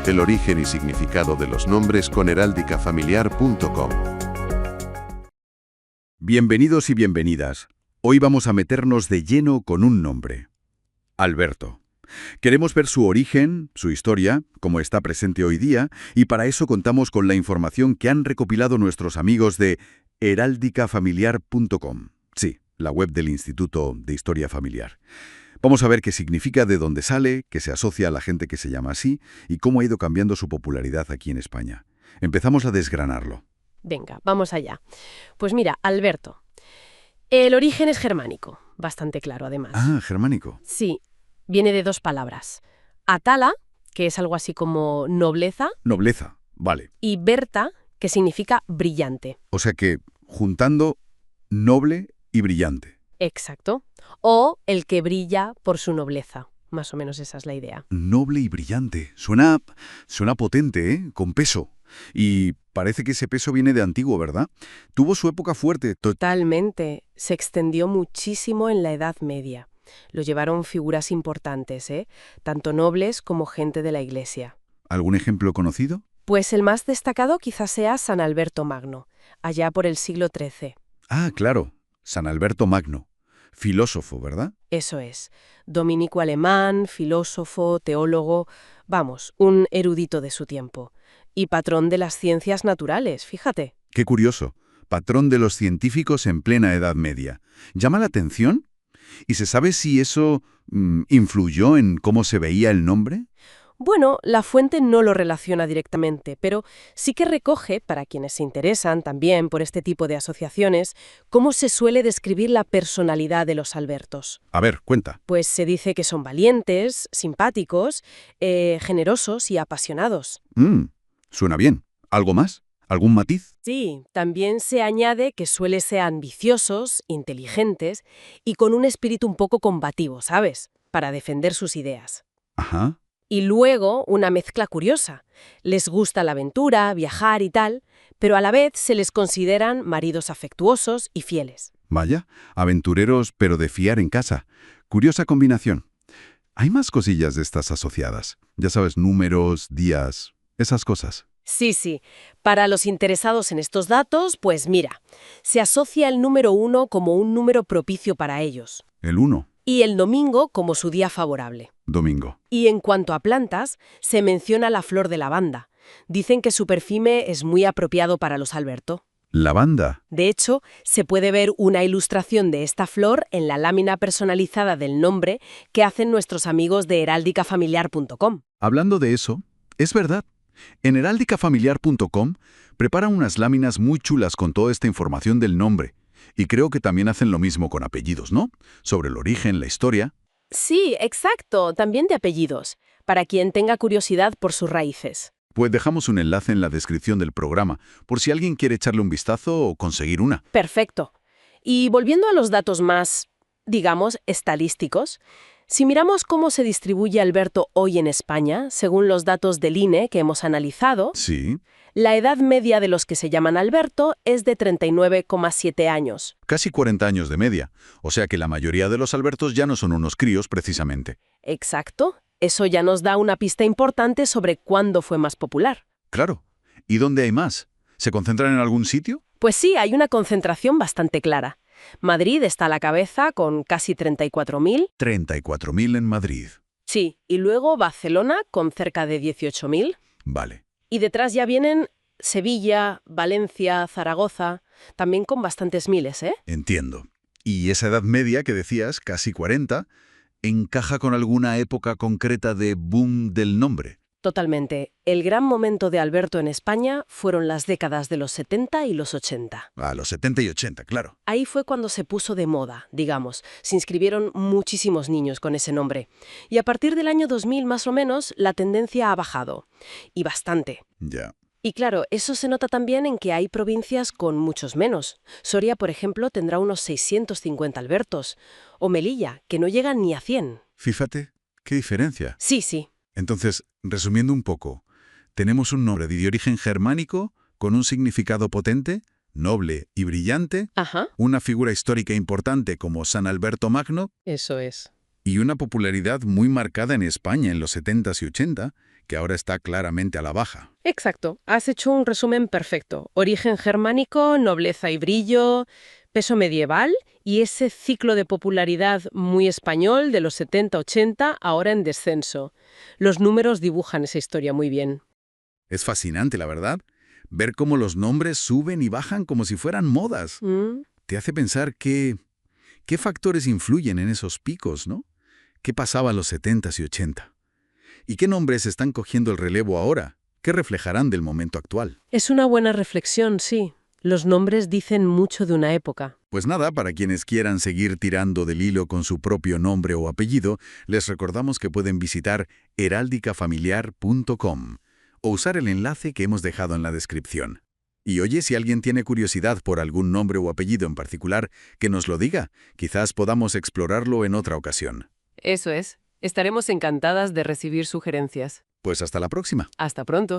El origen y significado de los nombres con heráldicafamiliar.com. Bienvenidos y bienvenidas. Hoy vamos a meternos de lleno con un nombre. Alberto. Queremos ver su origen, su historia, cómo está presente hoy día, y para eso contamos con la información que han recopilado nuestros amigos de heráldicafamiliar.com. Sí, la web del Instituto de Historia Familiar. Vamos a ver qué significa, de dónde sale, qué se asocia a la gente que se llama así y cómo ha ido cambiando su popularidad aquí en España. Empezamos a desgranarlo. Venga, vamos allá. Pues mira, Alberto. El origen es germánico, bastante claro además. Ah, germánico. Sí, viene de dos palabras. Atala, que es algo así como nobleza, Nobleza, vale. y Berta, que significa brillante. O sea que, juntando noble y brillante. Exacto. O el que brilla por su nobleza. Más o menos esa es la idea. Noble y brillante. Suena potente, ¿eh? Con peso. Y parece que ese peso viene de antiguo, ¿verdad? Tuvo su época fuerte. Totalmente. Se extendió muchísimo en la Edad Media. Lo llevaron figuras importantes, ¿eh? Tanto nobles como gente de la Iglesia. ¿Algún ejemplo conocido? Pues el más destacado quizás sea San Alberto Magno, allá por el siglo XIII. Ah, claro. San Alberto Magno. Filósofo, ¿verdad? Eso es. Dominico alemán, filósofo, teólogo, vamos, un erudito de su tiempo. Y patrón de las ciencias naturales, fíjate. Qué curioso. Patrón de los científicos en plena Edad Media. ¿Llama la atención? ¿Y se sabe si eso influyó en cómo se veía el nombre? Bueno, la fuente no lo relaciona directamente, pero sí que recoge, para quienes se interesan también por este tipo de asociaciones, cómo se suele describir la personalidad de los Albertos. A ver, cuenta. Pues se dice que son valientes, simpáticos, generosos y apasionados. Suena bien. ¿Algo más? ¿Algún matiz? Sí, también se añade que suele ser ambiciosos, inteligentes y con un espíritu un poco combativo, ¿sabes? Para defender sus ideas. Ajá. Y luego, una mezcla curiosa. Les gusta la aventura, viajar y tal, pero a la vez se les consideran maridos afectuosos y fieles. Vaya, aventureros pero de fiar en casa. Curiosa combinación. Hay más cosillas de estas asociadas. Ya sabes, números, días, esas cosas. Sí. Para los interesados en estos datos, pues mira, se asocia el número 1 como un número propicio para ellos. El 1, Y el domingo como su día favorable. domingo. Y en cuanto a plantas, se menciona la flor de lavanda. Dicen que su perfume es muy apropiado para los Alberto. Lavanda. De hecho, se puede ver una ilustración de esta flor en la lámina personalizada del nombre que hacen nuestros amigos de heráldicafamiliar.com. Hablando de eso, es verdad. En heráldicafamiliar.com preparan unas láminas muy chulas con toda esta información del nombre. Y creo que también hacen lo mismo con apellidos, ¿no? Sobre el origen, la historia. Sí, exacto, también de apellidos, para quien tenga curiosidad por sus raíces. Pues dejamos un enlace en la descripción del programa, por si alguien quiere echarle un vistazo o conseguir una. Perfecto. Y volviendo a los datos más, digamos, estadísticos, si miramos cómo se distribuye Alberto hoy en España, según los datos del INE que hemos analizado, Sí, la edad media de los que se llaman Alberto es de 39,7 años. casi 40 años de media. O sea que la mayoría de los Albertos ya no son unos críos, precisamente. Exacto. Eso ya nos da una pista importante sobre cuándo fue más popular. Claro. ¿Y dónde hay más? ¿Se concentran en algún sitio? Pues sí, hay una concentración bastante clara. Madrid está a la cabeza con casi 34.000. 34.000 en Madrid. Sí, y luego Barcelona con cerca de 18.000. Vale. Y detrás ya vienen Sevilla, Valencia, Zaragoza, también con bastantes miles, ¿eh? Entiendo. ¿Y esa edad media que decías, casi 40, encaja con alguna época concreta de boom del nombre? Totalmente. El gran momento de Alberto en España fueron las décadas de los 70 y los 80. A los 70 y 80, claro. Ahí fue cuando se puso de moda, digamos. Se inscribieron muchísimos niños con ese nombre. Y a partir del año 2000 más o menos, la tendencia ha bajado. Y bastante. Ya. Y claro, eso se nota también en que hay provincias con muchos menos. Soria, por ejemplo, tendrá unos 650 Albertos. O Melilla, que no llega ni a 100. Fíjate, qué diferencia. Sí. Entonces, resumiendo un poco, tenemos un nombre de origen germánico con un significado potente, noble y brillante, Ajá. una figura histórica importante como San Alberto Magno, Eso es. Y una popularidad muy marcada en España en los 70s y 80, que ahora está claramente a la baja. Exacto, has hecho un resumen perfecto. Origen germánico, nobleza y brillo, peso medieval y ese ciclo de popularidad muy español de los 70-80 ahora en descenso. Los números dibujan esa historia muy bien. Es fascinante, la verdad, ver cómo los nombres suben y bajan como si fueran modas. ¿Mm? Te hace pensar qué factores influyen en esos picos, ¿no? ¿Qué pasaba en los 70s y 80? ¿Y qué nombres están cogiendo el relevo ahora? ¿Qué reflejarán del momento actual? Es una buena reflexión, sí. Los nombres dicen mucho de una época. Pues nada, para quienes quieran seguir tirando del hilo con su propio nombre o apellido, les recordamos que pueden visitar heráldicafamiliar.com o usar el enlace que hemos dejado en la descripción. Y oye, si alguien tiene curiosidad por algún nombre o apellido en particular, que nos lo diga. Quizás podamos explorarlo en otra ocasión. Eso es. Estaremos encantadas de recibir sugerencias. Pues hasta la próxima. Hasta pronto.